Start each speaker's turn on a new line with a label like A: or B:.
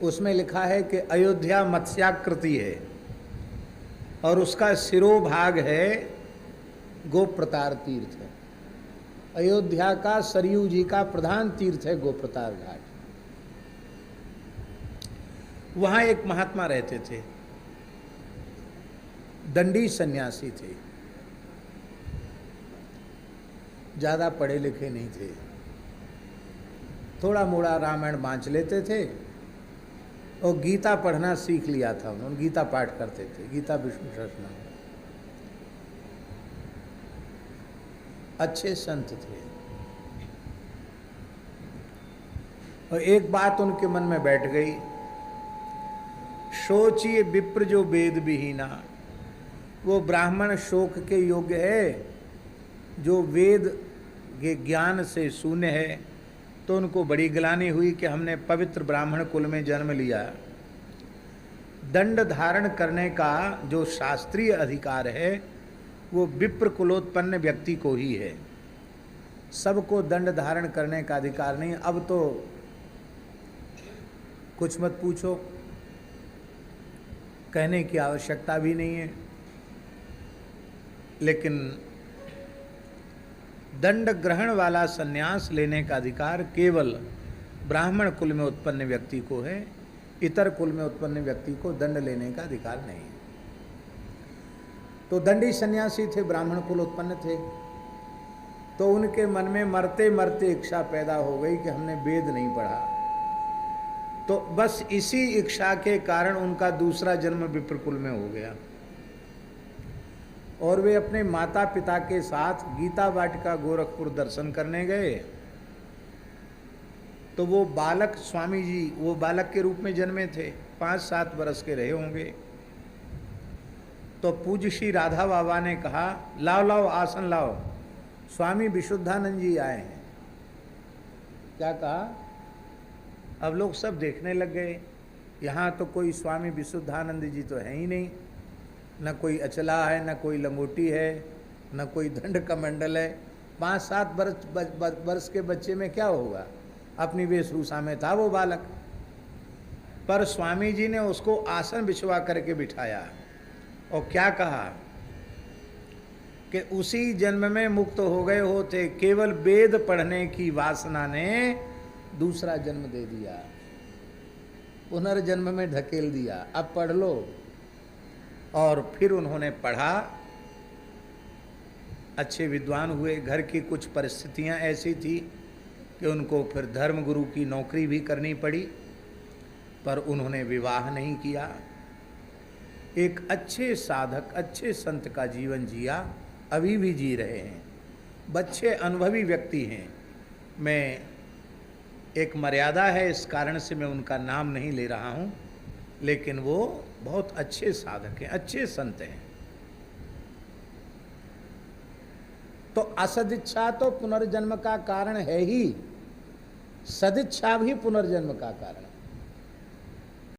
A: उसमें लिखा है कि अयोध्या मत्स्याकृति है और उसका शिरोभाग है गोप्रतार तीर्थ। अयोध्या का सरयू जी का प्रधान तीर्थ है गोप्रतार घाट। वहां एक महात्मा रहते थे, दंडी सन्यासी थे, ज्यादा पढ़े लिखे नहीं थे, थोड़ा मोड़ा रामायण बाँच लेते थे और गीता पढ़ना सीख लिया था उन्होंने, गीता पाठ करते थे, गीता विष्णु सहस्त्रनाम। अच्छे संत थे। और एक बात उनके मन में बैठ गई, सोचिए विप्र जो वेद विहीना, वो ब्राह्मण शोक के योग्य है जो वेद के ज्ञान से शून्य है। तो उनको बड़ी ग्लानि हुई कि हमने पवित्र ब्राह्मण कुल में जन्म लिया। दंड धारण करने का जो शास्त्रीय अधिकार है वो विप्र कुलोत्पन्न व्यक्ति को ही है, सबको दंड धारण करने का अधिकार नहीं। अब तो कुछ मत पूछो, कहने की आवश्यकता भी नहीं है। लेकिन दंड ग्रहण वाला संन्यास लेने का अधिकार केवल ब्राह्मण कुल में उत्पन्न व्यक्ति को है, इतर कुल में उत्पन्न व्यक्ति को दंड लेने का अधिकार नहीं है। तो दंडी सन्यासी थे, ब्राह्मण कुल उत्पन्न थे, तो उनके मन में मरते मरते इच्छा पैदा हो गई कि हमने वेद नहीं पढ़ा। तो बस इसी इच्छा के कारण उनका दूसरा जन्म विप्र कुल में हो गया और वे अपने माता पिता के साथ गीता वाटिका गोरखपुर दर्शन करने गए। तो वो बालक, स्वामी जी वो बालक के रूप में जन्मे थे, 5-7 वर्ष के रहे होंगे। तो पूज्य श्री राधा बाबा ने कहा, लाओ लाओ आसन लाओ, स्वामी विशुद्धानंद जी आए हैं। क्या कहा? अब लोग सब देखने लग गए, यहाँ तो कोई स्वामी विशुद्धानंद जी तो है ही नहीं, न कोई अचला है, न कोई लंगोटी है, न कोई दंड कमंडल है। 5-7 वर्ष के बच्चे में क्या होगा, अपनी वेशभूषा में था वो बालक। पर स्वामी जी ने उसको आसन बिछवा करके बिठाया और क्या कहा कि उसी जन्म में मुक्त हो गए होते, केवल वेद पढ़ने की वासना ने दूसरा जन्म दे दिया, पुनर्जन्म में ढकेल दिया, अब पढ़ लो। और फिर उन्होंने पढ़ा, अच्छे विद्वान हुए। घर की कुछ परिस्थितियां ऐसी थी कि उनको फिर धर्मगुरु की नौकरी भी करनी पड़ी, पर उन्होंने विवाह नहीं किया। एक अच्छे साधक, अच्छे संत का जीवन जिया, अभी भी जी रहे हैं। बच्चे अनुभवी व्यक्ति हैं। मैं एक मर्यादा है, इस कारण से मैं उनका नाम नहीं ले रहा हूँ, लेकिन वो बहुत अच्छे साधक हैं, अच्छे संत हैं। तो असदिच्छा तो पुनर्जन्म का कारण है ही, सदिच्छा भी पुनर्जन्म का कारण है।